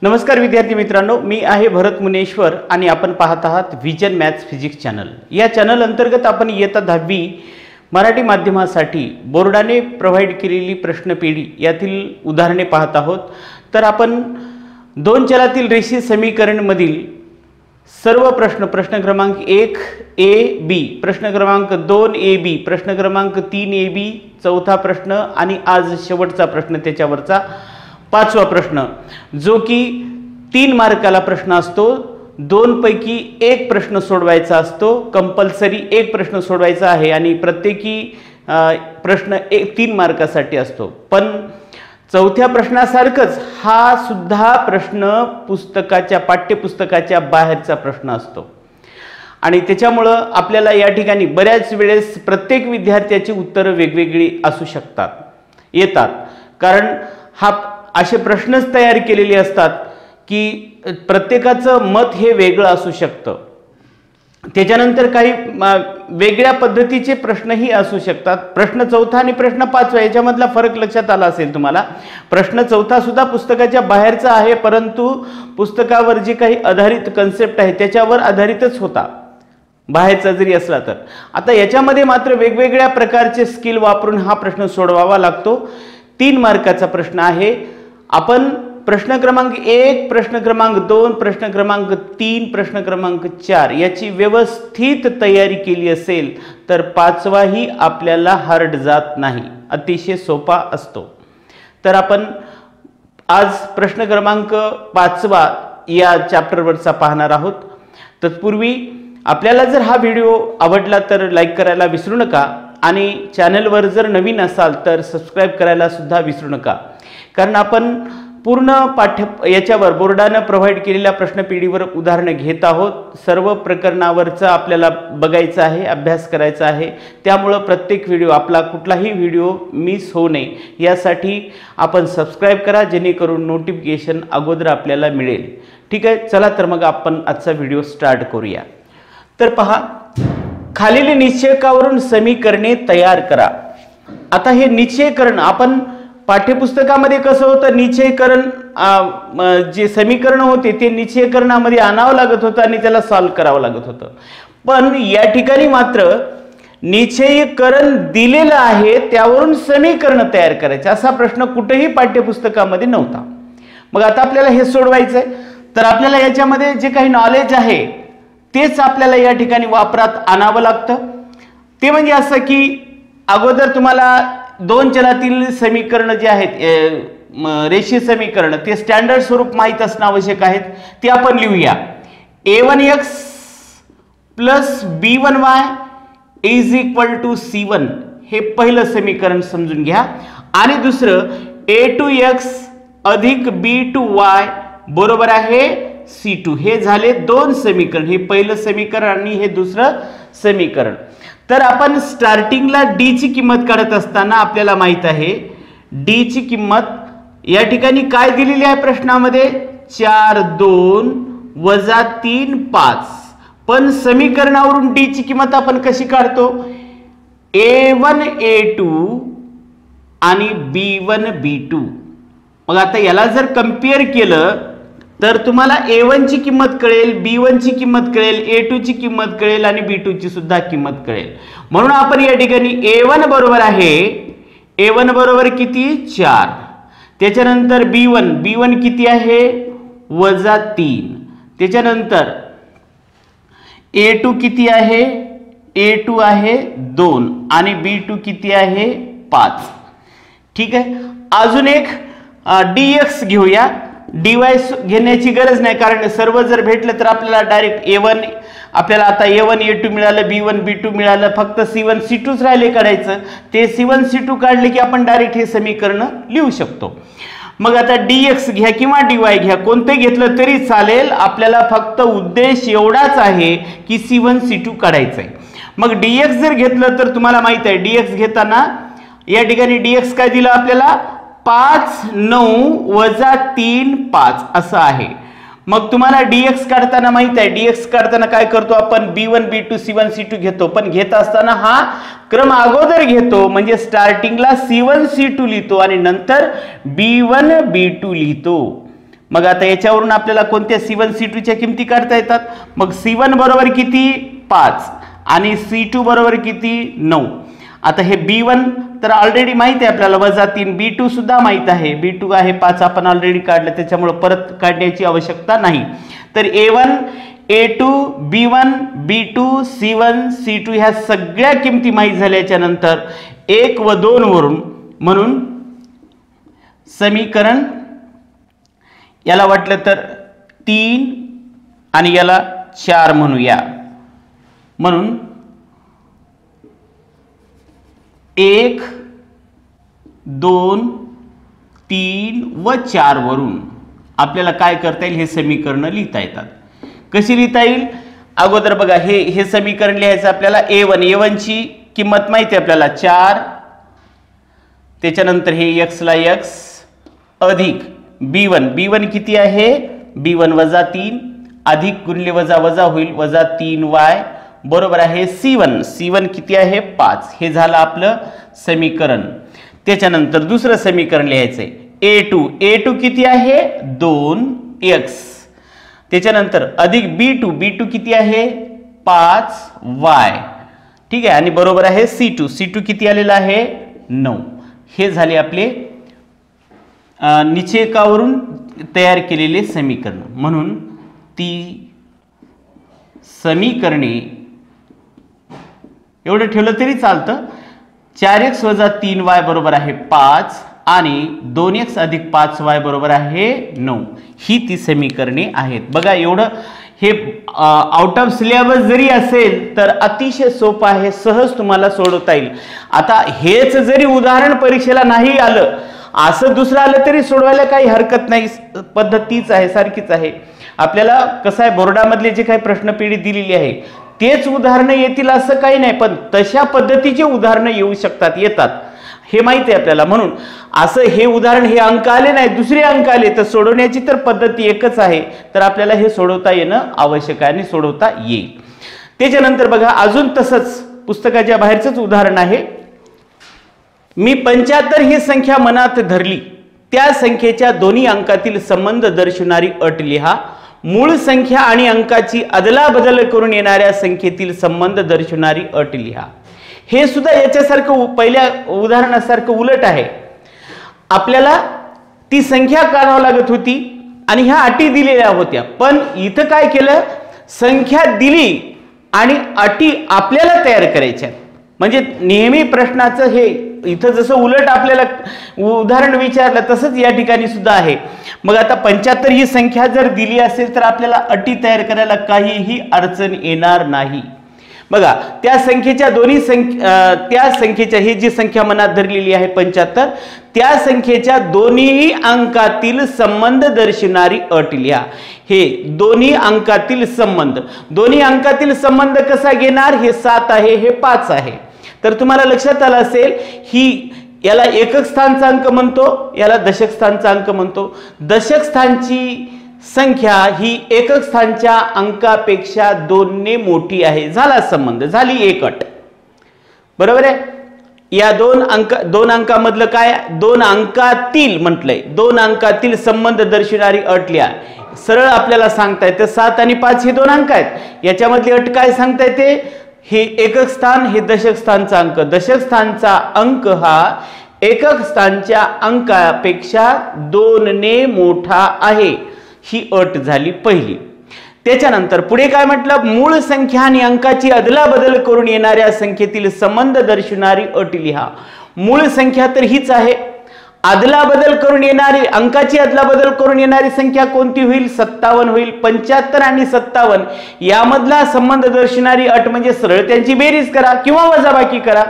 नमस्कार विद्यार्थी मित्रांनो, मी आहे भरत मुनेश्वर आणि आपण पाहत आहात विजन मॅथ्स फिजिक्स चॅनल। या चॅनल अंतर्गत आपण इयत्ता 10वी मराठी माध्यमासाठी बोर्डाने प्रोव्हाइड केलेली प्रश्नपेढी यातील उदाहरणे पाहत आहोत। तर आपण दोन चलातील रेषीय समीकरण मधील सर्व प्रश्न क्रमांक 1 ए बी, प्रश्न क्रमांक 2 ए बी, प्रश्न क्रमांक 3 ए बी, चौथा प्रश्न आणि आज शेवटचा प्रश्न त्याच्यावरचा पाचवा प्रश्न, जो की 3 मार्काला प्रश्न असतो। 2 पैकी 1 प्रश्न सोडवायचा असतो, कंपल्सरी 1 प्रश्न सोडवायचा आहे आणि प्रत्येकी प्रश्न 3 मार्कासाठी असतो। पण चौथ्या प्रश्नासारखंच हा सुद्धा प्रश्न पुस्तकाच्या पाठ्यपुस्तकाच्या बाहेरचा प्रश्न असतो आणि त्याच्यामुळं आपल्याला या ठिकाणी बऱ्याच वेळेस प्रत्येक विद्यार्थ्याची उत्तरं वेगवेगळी असू येतात, कारण हा असे प्रश्नच तयार केलेले असतात की प्रत्येकाचं मत हे वेगळं असू शकतं। त्याच्यानंतर काही वेगळ्या पद्धतीचे प्रश्नही असू शकतात। प्रश्न चौथा आणि प्रश्न पाचवा याच्यामधला फरक लक्षात आला असेल तुम्हाला। प्रश्न चौथा सुद्धा पुस्तकाच्या बाहेरचा आहे, परंतु पुस्तकावर जे काही आधारित कन्सेप्ट आहे त्याच्यावर आधारितच होता, बाहेरचा जरी असला तर। आता याच्यामध्ये मात्र वेगवेगळ्या प्रकारचे स्किल वापरून हा प्रश्न सोडवावा लागतो। 3 मार्काचा प्रश्न आहे। आपण प्रश्न क्रमांक 1, प्रश्न क्रमांक 2, प्रश्न क्रमांक 3, प्रश्न क्रमांक 4 याची व्यवस्थित तयारी केली असेल तर पाचवाही आपल्याला हार्ड जात नाही, अतिशय सोपा असतो। तर आपण आज प्रश्न क्रमांक 5 या चॅप्टरवरचा पाहणार आहोत। तत्पूर्वी आपल्याला जर हा व्हिडिओ आवडला तर लाईक करायला विसरू नका आणि चॅनलवर जर नवीन असाल तर सबस्क्राइब करायला सुद्धा विसरू नका, कारण आपण पूर्ण याच्यावर बोर्डाने प्रोव्हाइड केलेल्या प्रश्नपेढीवर उदाहरणं घेत आहोत। सर्व प्रकरणावरचं आपल्याला बघायचं आहे, अभ्यास करायचा आहे। त्यामुळे प्रत्येक व्हिडिओ आपला कुठलाही व्हिडिओ मिस होऊ नये यासाठी आपण सबस्क्राइब करा, जेणेकरून नोटिफिकेशन अगोदर आपल्याला मिळेल। ठीक आहे, चला तर मग आपण आजचा व्हिडिओ स्टार्ट करूया। तर पहा, खालील निश्चयकावरून समीकरणे तयार करा। आता हे निश्चयकरण आपण पाठ्यपुस्तकामध्ये कसं होतं, निश्चयकरण जे समीकरण होते ते निश्चयकरणामध्ये आणावं लागत होतं आणि त्याला सॉल्व्ह करावं लागत होतं। पण या ठिकाणी मात्र निश्चयकरण दिलेलं आहे, त्यावरून समीकरण तयार करायचे असा प्रश्न कुठेही पाठ्यपुस्तकामध्ये नव्हता। मग आता आपल्याला हे सोडवायचं आहे, तर आपल्याला याच्यामध्ये जे काही नॉलेज आहे तेच आपल्याला या ठिकाणी वापरात आणावं लागतं। ते म्हणजे असं की अगोदर तुम्हाला 2 चलातील समीकरण जे आहेत रेषीय समीकरण ते स्टँडर्ड स्वरूप माहित असणं आवश्यक आहे। ते आपण लिहूया। a1x + b1y = c1 हे पहिलं समीकरण समजून घ्या आणि दुसरं a2x + b2y बरोबर आहे c2 हे झाले 2 समीकरण। हे पहिलं समीकरण आणि हे दुसरं समीकरण। तर आपण स्टार्टिंगला d ची किंमत काढत असताना आपल्याला माहित आहे d ची किंमत या ठिकाणी काय दिलेली आहे प्रश्नामध्ये 4 2 - 3 5। पण समीकरणावरून d ची किंमत आपण कशी काढतो, a1 a2 आणि b1 b2। मग आता याला जर कंपेअर केलं तर तुम्हाला a1 ची किंमत कळेल, b1 ची किंमत कळेल, a2 ची किंमत कळेल आणि b2 ची सुद्धा किंमत कळेल। म्हणून आपण या ठिकाणी a1 बरोबर आहे, a1 बरोबर किती 4, त्याच्यानंतर b1 किती आहे -3, त्याच्यानंतर a2 किती आहे, a2 आहे 2 आणि b2 किती आहे 5। ठीक आहे, अजून एक dx घेऊया। dy घेण्याची गरज नाही, कारण सर्व जर भेटलं तर आपल्याला डायरेक्ट आपल्याला आता a1 a2 मिळालं, b1 b2 मिळालं, फक्त c1 c2 राहिले काढायचं। ते c1 c2 काढले की आपण डायरेक्ट हे समीकरण लिहू शकतो। मग आता dx घ्या किंवा dy घ्या, कोणते घेतलं तरी चालेल, आपल्याला फक्त उद्देश एवढाच आहे की c1 c2 काढायचं आहे। मग dx जर घेतलं तर तुम्हाला माहित आहे dx घेताना या ठिकाणी dx काय दिलं आपल्याला 5 9 - 3 5 असं आहे। मग तुम्हाला dx काढताना माहित आहे, dx काढताना काय करतो आपण b1 b2 c1 c2 घेतो, पण घेत असताना हा क्रम अगोदर घेतो, म्हणजे स्टार्टिंगला c1 c2 लिहितो आणि नंतर b1 b2 लिहितो। मग आता याच्यावरून आपल्याला कोणत्या C1 C2 च्या किमती काढता येतात. मग C1 बरोबर किती 5 आणि C2 बरोबर किती 9. आता हे B1 तर ऑलरेडी माहित आहे आपल्याला -3, B2 सुद्धा माहित आहे, B2 आहे 5 आपण ऑलरेडी काढलं, त्याच्यामुळे परत काढण्याची आवश्यकता नाही. तर A1 A2 B1 B2 C1 C2 ह्या सगळ्या किमती माहित झाल्याच्या नंतर 1 व 2 वरून म्हणून समीकरण याला वाटलं तर 3 आणि याला 4 म्हणूया. म्हणून 1 2 3 व 4 वरून आपल्याला काय करता येईल, हे समीकरण लिहिता येतात. कशी लिहिता येईल, अगोदर बघा हे समीकरण लिहायचं आपल्याला. A1 ची किंमत माहिती आहे आपल्याला 4, त्याच्यानंतर हे x ला x अधिक B1 किती आहे, B1 -3 अधिक गुणिले वजा होईल -3y बरोबर आहे C1 किती आहे 5. हे झालं आपलं समीकरण. त्याच्यानंतर दुसरं समीकरण लिहायचंय A2 किती आहे 2x, त्याच्यानंतर अधिक B2 किती आहे 5y, ठीक आहे, आणि बरोबर आहे C2 किती आलेला आहे 9. हे झाले आपले निश्चयकावरून तयार केलेले समीकरण. म्हणून ती समीकरणे एवढं ठेवलं तरी चालतं. 4x - 3y बरोबर आहे 5 आणि 2x अधिक 5y बरोबर आहे 9. ही ती समीकरणे आहेत. बघा एवढं हे आउट ऑफ सिलेबस जरी असेल तर अतिशय सोपं आहे, सहज तुम्हाला सोडवता येईल. आता हेच जरी उदाहरण परीक्षेला नाही आलं, असं दुसरं आलं तरी सोडवायला काही हरकत नाही, पद्धतीच आहे, सारखीच आहे. आपल्याला कसं आहे, बोर्डामधले जे काही प्रश्नपेढी दिलेली आहे तेच उदाहरणं येतील असं काही नाही, पण तशा पद्धतीचे उदाहरणं येऊ शकतात, येतात, हे माहिती आहे आपल्याला. म्हणून असं हे उदाहरण हे अंक आले नाही, दुसरे अंक आले तर सोडवण्याची तर पद्धती एकच आहे, तर आपल्याला हे सोडवता येणं आवश्यक आहे आणि सोडवता येईल. त्याच्यानंतर बघा अजून तसंच पुस्तकाच्या बाहेरचंच उदाहरण आहे. मी 75 ही संख्या मनात धरली, त्या संख्येच्या दोन्ही अंकातील संबंध दर्शवणारी अट लिहा. मूळ संख्या आणि अंकाची अदलाबदल करून येणाऱ्या संख्येतील संबंध दर्शवणारी अट लिहा. हे सुद्धा याच्यासारखं पहिल्या उदाहरणासारखं उलट आहे. आपल्याला ती संख्या काढावी लागत होती आणि ह्या अटी दिलेल्या होत्या, पण इथं काय केलं, संख्या दिली आणि अटी आपल्याला तयार करायच्या. म्हणजे नेहमी प्रश्नाचं हे इथं जसं उलट आपल्याला उदाहरण विचारलं तसंच या ठिकाणी सुद्धा आहे. मग आता 75 ही संख्या जर दिली असेल तर आपल्याला अटी तयार करायला काहीही अडचण येणार नाही. बघा त्या संख्येच्या त्या संख्येच्या ही जी संख्या मनात धरलेली आहे 75, त्या संख्येच्या दोन्ही अंकातील संबंध दर्शवणारी अट लिहा. हे दोन्ही अंकातील संबंध कसा घेणार, हे 7 आहे, हे 5 आहे. तर तुम्हाला लक्षात आलं असेल, ही याला एकक स्थानचा अंक म्हणतो, याला दशक स्थानचा अंक म्हणतो. दशक स्थानची संख्या ही एकक स्थानच्या अंकापेक्षा 2 ने मोठी आहे, झाला संबंध, झाली एक अट, बरोबर आहे. या दोन अंकामधलं काय, 2 अंकातील म्हटलंय, 2 अंकातील संबंध दर्शवणारी अट लिहा. सरळ आपल्याला सांगता येते 7 आणि 5 हे 2 अंक आहेत, याच्यामधली अट काय सांगता येते, हे एकक स्थान, हे दशक स्थानचा अंक, दशक स्थानचा अंक हा एकक स्थानच्या अंकापेक्षा 2 ने मोठा आहे, ही अट झाली पहिली. त्याच्यानंतर पुढे काय म्हटलं, मूळ संख्या आणि अंकाची अदलाबदल करून येणाऱ्या संख्येतील संबंध दर्शवणारी अट लिहा. मूळ संख्या तर हीच आहे, अदलाबदल करून येणारी अंकाची अदलाबदल करून येणारी संख्या कोणती होईल, 57 होईल. 75 आणि 57 यामधला संबंध दर्शवणारी अट म्हणजे सरळ त्यांची बेरीज करा किंवा वजाबाकी करा.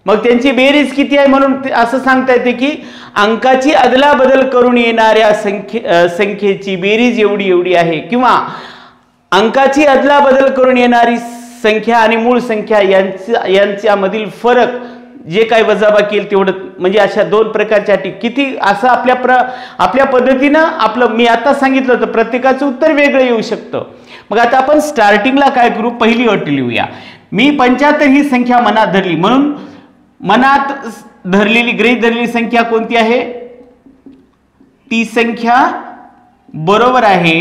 मग त्यांची बेरीज किती आहे, म्हणून असं सांगता येते की अंकाची अदलाबदल करून येणाऱ्या संख्येची बेरीज एवढी आहे, किंवा अंकाची अदलाबदल करून येणारी संख्या आणि मूळ संख्या यांच्यामधील फरक जे काही वजाबाकी येईल तेवढं, म्हणजे अशा 2 प्रकारच्या अटी. किती असं आपल्या पद्धतीनं आपलं मी आता सांगितलं होतं, प्रत्येकाचं उत्तर वेगळं येऊ शकतं. मग आता आपण स्टार्टिंगला काय करू, पहिली अट लिहूया. मी 75 ही संख्या मनात धरली, म्हणून मनात धरलेली गृहीत धरलेली संख्या कोणती आहे, ती संख्या बरोबर आहे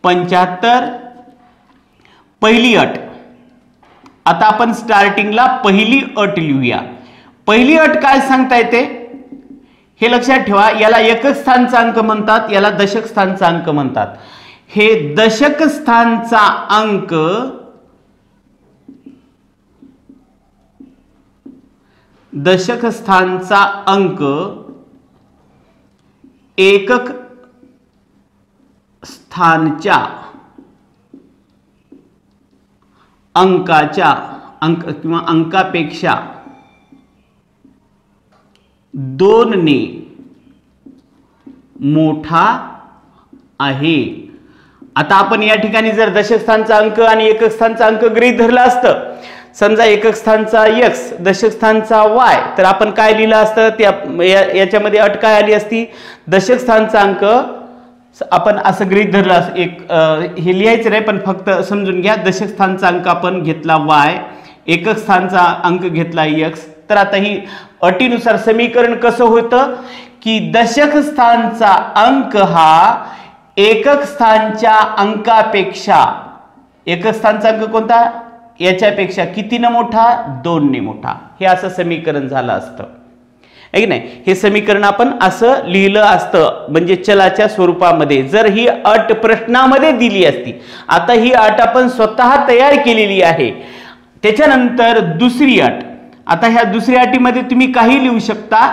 75. पहिली अट. आता आपण स्टार्टिंगला पहिली अट लिहूया. पहिली अट काय सांगता येते हे लक्षात ठेवा. याला एकक स्थानचा अंक म्हणतात, याला दशक स्थानचा अंक म्हणतात. हे दशक स्थानचा अंक दशक स्थानचा अंक एकक स्थानच्या अंकाच्या किंवा अंकापेक्षा 2 ने मोठा आहे. आता आपण या ठिकाणी जर दशक स्थानचा अंक आणि एकक स्थानचा अंक गृहीत धरला असतं, समजा एकक स्थानचा x दशक स्थानचा y, तर आपण काय लिहिलं असतं याच्यामध्ये अट काय आली असती, दशक स्थानचा अंक आपण असं गृहीत धरलं. हे लिहायचं नाही पण फक्त समजून घ्या. दशक स्थानचा अंक आपण घेतला y, एकक स्थानचा अंक घेतला x. तर आता ही अटीनुसार समीकरण कसं होतं की दशक स्थानचा अंक हा एकक स्थानच्या अंकापेक्षा, एकक स्थानचा अंक कोणता, याच्यापेक्षा कितीने मोठा, 2 ने मोठा. हे असं समीकरण झालं असतं आहे की नाही. हे समीकरण आपण असं लिहिलं असतं म्हणजे चलाच्या स्वरूपामध्ये. जर ही अट प्रश्नामध्ये दिली असती. आता ही अट आपण स्वतः तयार केलेली आहे. त्याच्यानंतर दुसरी अट. आता ह्या दुसऱ्या अटीमध्ये तुम्ही काही लिहू शकता.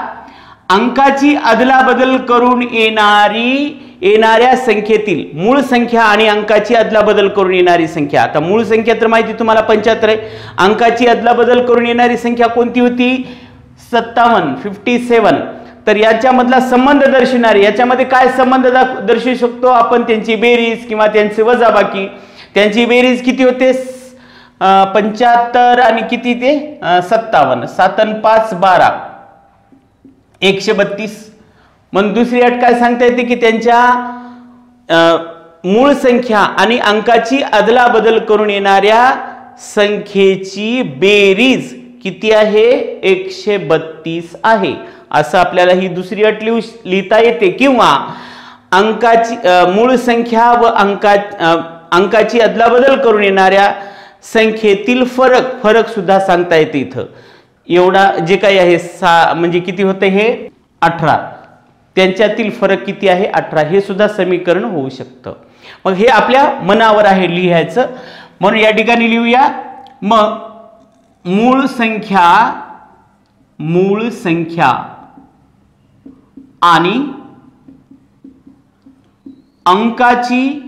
अंकाची अदलाबदल करून येणाऱ्या संख्येतील मूळ संख्या आणि अंकाची अदलाबदल करून येणारी संख्या. आता मूळ संख्या तर माहिती तुम्हाला 75 आहे. अंकाची अदलाबदल करून येणारी संख्या कोणती होती, 57. तर याच्यामधला संबंध दर्शवणारी, याच्यामध्ये काय संबंध दर्शवू शकतो आपण, त्यांची बेरीज किंवा त्यांचे वजाबाकी. त्यांची बेरीज किती होते, 75 आणि किती ते 57. 7 आणि 5 12, 132. मग दुसरी अट काय सांगता येते की त्यांच्या मूळ संख्या आणि अंकाची अदलाबदल करून येणाऱ्या संख्येची बेरीज किती आहे, 132 आहे. असं आपल्याला ही दुसरी अट लिहिता येते. किंवा अंकाची मूळ संख्या व अंकाची अदलाबदल करून येणाऱ्या संख्येतील फरक सुद्धा सांगता येते. इथं एवढा जे काही आहे म्हणजे किती होते हे 18, त्यांच्यातील फरक किती आहे 18. हे सुद्धा समीकरण होऊ शकतं. मग हे आपल्या मनावर आहे लिहायचं. म्हणून या ठिकाणी लिहूया. मग मूळ संख्या आणि अंकाची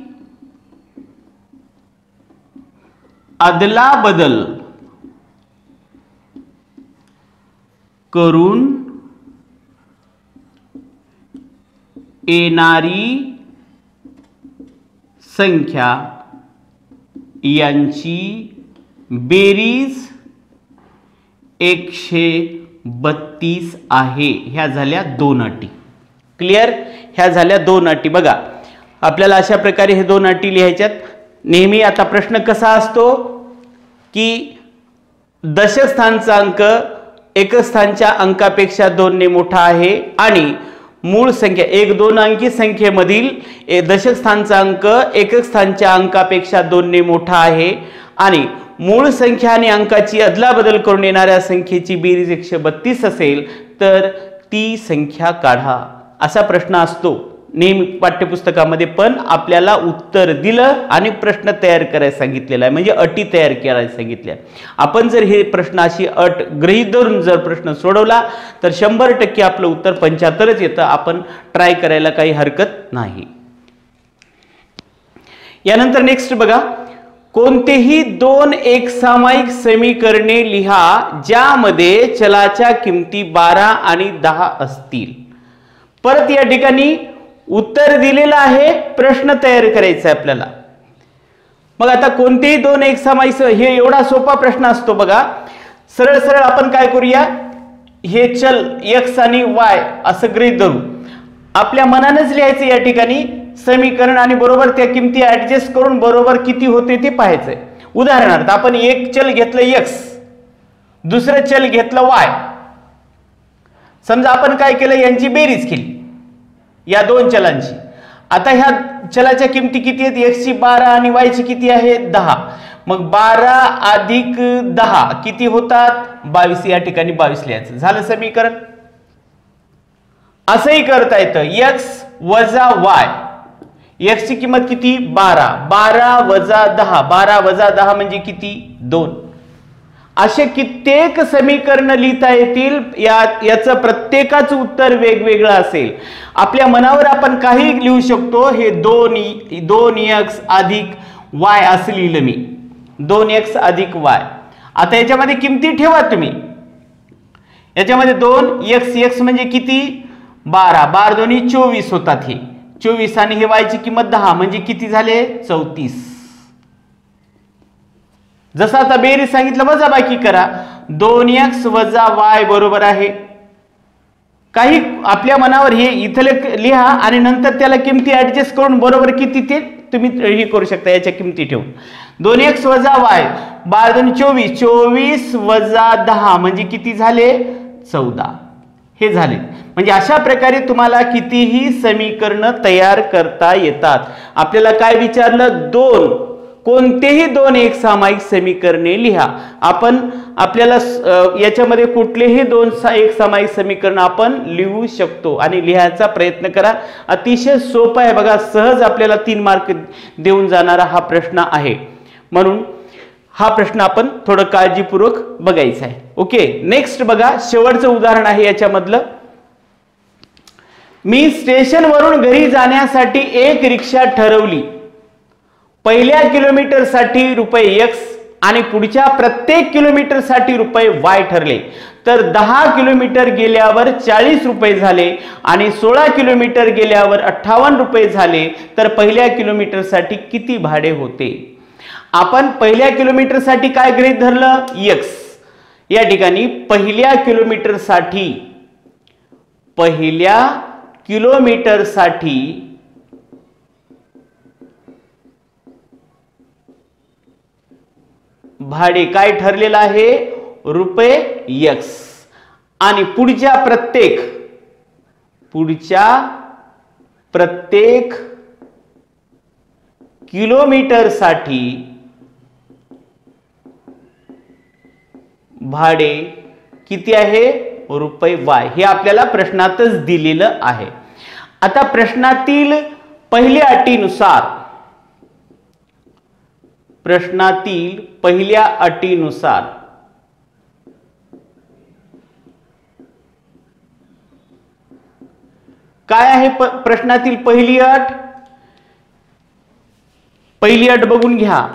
अदलाबदल करून येणारी संख्या यांची बेरीज 132 आहे. ह्या झाल्या 2 अटी. क्लिअर. ह्या झाल्या 2 अटी. बघा आपल्याला अशा प्रकारे हे 2 अटी लिहायच्यात. नेहमी आता प्रश्न कसा असतो की दशक स्थानचा अंक एकक स्थानच्या अंकापेक्षा 2 ने मोठा आहे आणि मूळ संख्या 1 2 अंकी संख्येमधील दशक स्थानचा अंक एकक स्थानच्या अंकापेक्षा 2 ने मोठा आहे आणि मूळ संख्या आणि अंकाची अदलाबदल करून येणाऱ्या संख्येची बेरीज 132 असेल तर ती संख्या काढा. असा प्रश्न असतो नेहमी पाठ्यपुस्तकामध्ये. पण आपल्याला उत्तर दिलं आणि प्रश्न तयार करायला सांगितलेला आहे, म्हणजे अटी तयार करायला सांगितल्या. आपण जर हे प्रश्नाची अट गृहीत धरून जर प्रश्न सोडवला तर 100% आपलं उत्तर 75च येतं. आपण ट्राय करायला काही हरकत नाही. यानंतर नेक्स्ट बघा, कोणतेही 2 एकसामायिक समीकरणे लिहा ज्यामध्ये चलाच्या किमती 12 आणि 10 असतील. परत या ठिकाणी उत्तर दिलेलं आहे, प्रश्न तयार करायचा आहे आपल्याला. मग आता कोणतेही 2 एकसामायिक, हे एवढा सोपा प्रश्न असतो बघा. सरळ सरळ आपण काय करूया, हे चल x आणि y असं गृहीत धरू. आपल्या मनानेच लिहायचं या ठिकाणी समीकरण आणि बरोबर त्या किमती ऍडजस्ट करून बरोबर किती होते ते पाहायचंय. उदाहरणार्थ आपण एक चल घेतलं x, दुसरं चल घेतलं y. समजा आपण काय केलं, यांची बेरीज केली या 2 चलांची. आता ह्या चलाच्या किमती किती आहेत? x ची 12 आणि y ची किती आहे? 10. मग 12 अधिक 10 किती होतात? 22. या ठिकाणी 22 लिहायचं. झालं समीकरण. असंही करता येतं x वजा y. x ची किंमत किती? 12. 12 वजा 10. 12 वजा 10 म्हणजे किती? 2. असे कित्येक समीकरण लिहिता येतील. याचं प्रत्येकाचं उत्तर वेगवेगळं असेल. आपल्या मनावर आपण काही लिहू शकतो. हे 2x अधिक y असं लिहिलं मी. 2x अधिक y. आता याच्यामध्ये किमती ठेवा तुम्ही. याच्यामध्ये 2x म्हणजे किती? 12. 12 दोन्ही 24 होतात. हे 24 आणि हे y ची किंमत 10 म्हणजे किती झाले? 34. जसं आता बेरीज सांगितलं वजाबाकी करा. 2x वजा y बरोबर आहे. काही आपल्या मनावर हे इथले लिहा आणि नंतर त्याला किमती ऍडजस्ट करून बरोबर किती ते तुम्ही हे करू शकता. याच्या किमती ठेवून 2x वजा y. 12 दोन्ही 24. 24 वजा 10 म्हणजे किती झाले? 14. हे झाले. म्हणजे अशा प्रकारे तुम्हाला कितीही समीकरण तयार करता येतात. आपल्याला काय विचारलं? कोणतेही 2 एकसामायिक समीकरणे लिहा. आपण आपल्याला याच्यामध्ये कुठलेही 2 एकसामायिक समीकरण आपण लिहू शकतो आणि लिहायचा प्रयत्न करा. अतिशय सोपा आहे बघा. सहज आपल्याला 3 मार्क देऊन जाणारा हा प्रश्न आहे. म्हणून हा प्रश्न आपण थोडं काळजीपूर्वक बघायचा आहे. ओके, नेक्स्ट बघा. शेवटचं उदाहरण आहे याच्यामधलं. मी स्टेशनवरून घरी जाण्यासाठी एक रिक्षा ठरवली. पहिल्या किलोमीटर साठी ₹x आणि पुढच्या प्रत्येक किलोमीटर साठी ₹y ठरले. तर 10 किलोमीटर गेल्यावर ₹40 झाले आणि 16 किलोमीटर गेल्यावर ₹58 झाले. तर पहिल्या किलोमीटर साठी किती भाडे होते? आपण पहिल्या किलोमीटर साठी काय गृहीत धरलं? x. या ठिकाणी पहिल्या किलोमीटर साठी भाडे काय ठरलेलं आहे? ₹x. आणि पुढच्या प्रत्येक किलोमीटर साठी भाडे किती आहे? ₹y. हे आपल्याला प्रश्नातच दिलेलं आहे. आता प्रश्नातील पहिल्या अटीनुसार काय आहे? प्रश्नातील पहिली अट बघून घ्या.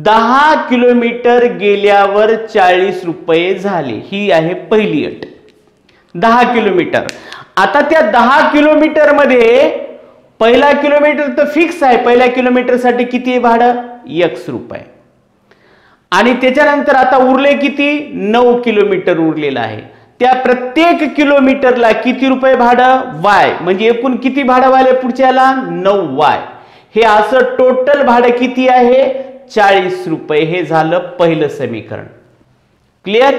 10 किलोमीटर गेल्यावर ₹40 झाले. ही आहे पहिली अट. 10 किलोमीटर. आता त्या 10 किलोमीटर मध्ये पहिला किलोमीटर तर फिक्स आहे. पहिल्या किलोमीटर साठी किती भाडं? ₹x. आणि त्याच्यानंतर आता उरले किती? 9 किलोमीटर उरलेलं आहे. त्या प्रत्येक किलोमीटरला किती रुपये भाडं? y. म्हणजे एकूण किती भाडं वाले पुढच्याला? 9y. हे असं टोटल भाडं किती आहे? ₹40. हे झालं पहिलं समीकरण. क्लिअर?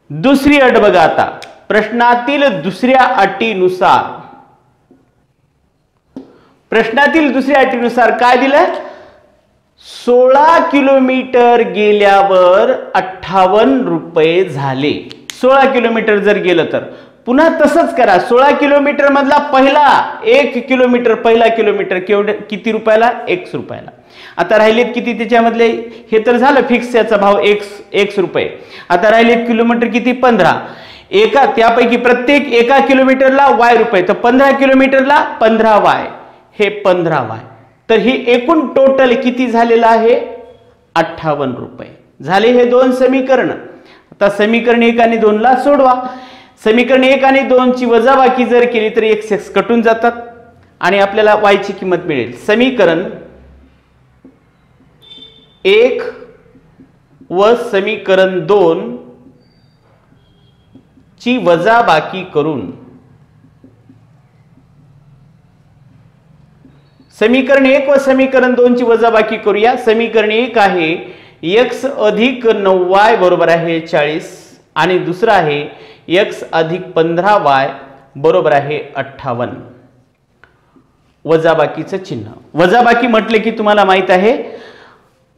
दुसरी अट बघा. आता प्रश्नातील दुसऱ्या अटीनुसार काय दिलं? 16 किलोमीटर गेल्यावर ₹58 झाले. 16 किलोमीटर जर गेलं तर पुन्हा तसंच करा. 16 किलोमीटर मधला पहिला किलोमीटर किती रुपयाला? ₹x. आता राहिलेत किती त्याच्यामधले? हे तर झालं फिक्स. याचा भाव ₹x. आता राहिलेत किलोमीटर किती? 15. त्यापैकी प्रत्येक एका किलोमीटरला ₹y. तर 15 किलोमीटरला 15y. हे 15y. तर ही एकूण टोटल किती झालेलं आहे? ₹58 झाले. हे 2 समीकरण. आता समीकरण 1 आणि 2 ला सोडवा. समीकरण 1 आणि 2 ची वजाबाकी जर केली तर x कटून जातात आणि आपल्याला y ची किंमत मिळेल. समीकरण 1 व समीकरण 2 ची वजाबाकी करून समीकरण 1 व समीकरण 2 ची वजाबाकी करूया. समीकरण 1 आहे x अधिक 9y बरोबर आहे 40 आणि दुसरा आहे x अधिक 15y बरोबर आहे 58. वजाबाकीचं चिन्ह. वजाबाकी म्हटले की तुम्हाला माहित आहे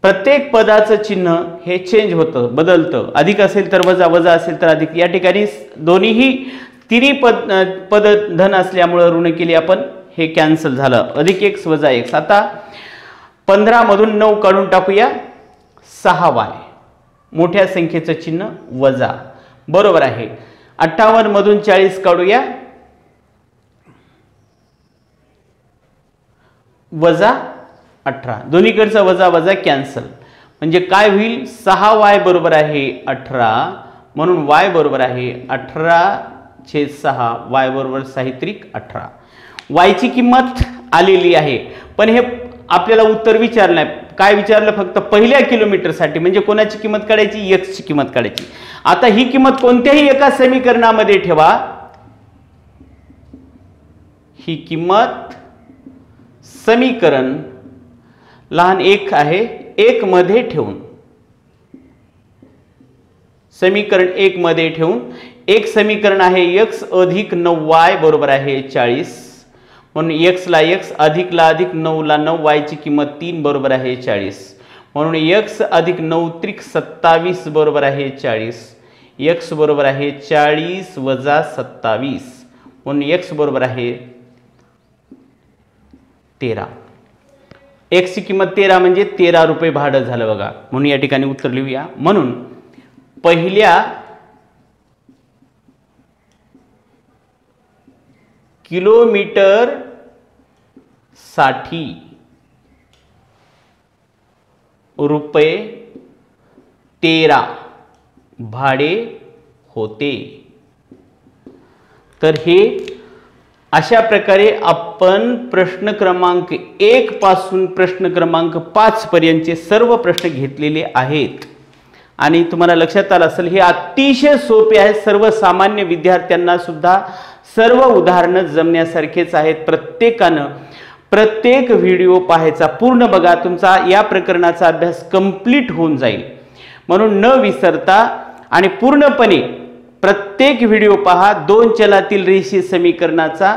प्रत्येक पदाचं चिन्ह हे चेंज होतं, बदलतं. अधिक असेल तर वजा, वजा असेल तर अधिक. या ठिकाणी दोन्हीही तिन्ही पद धन असल्यामुळं ऋण केली आपण, हे कॅन्सल झालं. अधिक x वजा x. आता 15 मधून 9 काढून टाकूया, 6y. मोठ्या संख्येचं चिन्ह वजा, बरोबर आहे. 58 मधून 40 काढूया, वजा 18. दोन्हीकडचा वजा वजा कॅन्सल. म्हणजे काय होईल, 6y बरोबर आहे 18, म्हणून y बरोबर आहे 18/6. y बरोबर साहित्रिक 18. y ची किंमत आलेली आहे, पण हे आपल्याला उत्तर विचारलं नाही. काय विचारलं, फक्त पहिल्या किलोमीटरसाठी. म्हणजे कोणाची किंमत काढायची, x ची किंमत काढायची. आता ही किंमत कोणत्याही एका समीकरणामध्ये ठेवा. ही किंमत समीकरण लहान 1 आहे, 1 मध्ये ठेवून, समीकरण 1 मध्ये ठेवून, एक समीकरण आहे x अधिक 9y बरोबर आहे 40. म्हणून x ला x, अधिक ला अधिक, 9 ला 9, y ची किंमत 3 बरोबर आहे 40. म्हणून x अधिक 9 त्रिक 27 बरोबर आहे 40. x बरोबर आहे 40 वजा 27. म्हणून x बरोबर आहे 13. x ची किंमत 13 म्हणजे 13 रुपये भाडं झालं बघा. म्हणून या ठिकाणी उत्तर लिहूया. म्हणून पहिल्या किलोमीटर साठी रुपये 13 भाडे होते. तर हे अशा प्रकारे आपण प्रश्न क्रमांक 1 पासून प्रश्न क्रमांक 5 पर्यंतचे सर्व प्रश्न घेतलेले आहेत. आणि तुम्हाला लक्षात आलं असेल, हे अतिशय सोपे आहे. सर्वसामान्य विद्यार्थ्यांना सुद्धा सर्व उदाहरणं जमण्यासारखेच आहेत. प्रत्येकानं प्रत्येक व्हिडिओ पाहायचा, पूर्ण बघा. तुमचा या प्रकरणाचा अभ्यास कंप्लीट होऊन जाईल. म्हणून न विसरता आणि पूर्णपणे प्रत्येक व्हिडिओ पहा. 2 चलातील रेषीय समीकरणाचा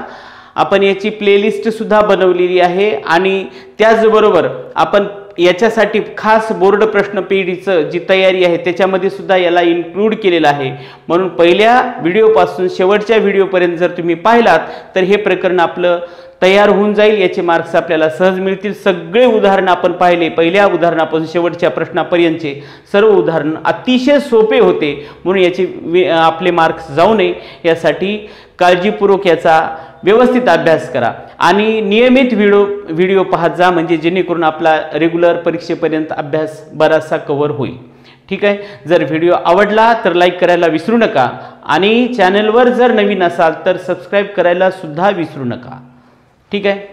आपण याची प्लेलिस्ट सुद्धा बनवलेली आहे. आणि त्याचबरोबर आपण याच्यासाठी खास बोर्ड प्रश्न पेढीचं जी तयारी आहे त्याच्यामध्ये सुद्धा याला इन्क्लूड केलेलं आहे. म्हणून पहिल्या व्हिडिओपासून शेवटच्या व्हिडिओपर्यंत जर तुम्ही पाहिलात तर हे प्रकरण आपलं तयार होऊन जाईल. याचे मार्क्स आपल्याला सहज मिळतील. सगळे उदाहरण आपण पाहिले, पहिल्या उदाहरणापासून शेवटच्या प्रश्नापर्यंतचे सर्व उदाहरण अतिशय सोपे होते. म्हणून याचे आपले मार्क्स जाऊ नये यासाठी काळजीपूर्वक याचा व्यवस्थित अभ्यास करा आणि नियमित व्हिडिओ पाहत जा, म्हणजे जेणेकरून आपला रेग्युलर परीक्षेपर्यंत अभ्यास बराचसा कव्हर होईल. ठीक आहे. जर व्हिडिओ आवडला तर लाईक करायला विसरू नका आणि चॅनलवर जर नवीन असाल तर सबस्क्राईब करायला सुद्धा विसरू नका. ठीक आहे.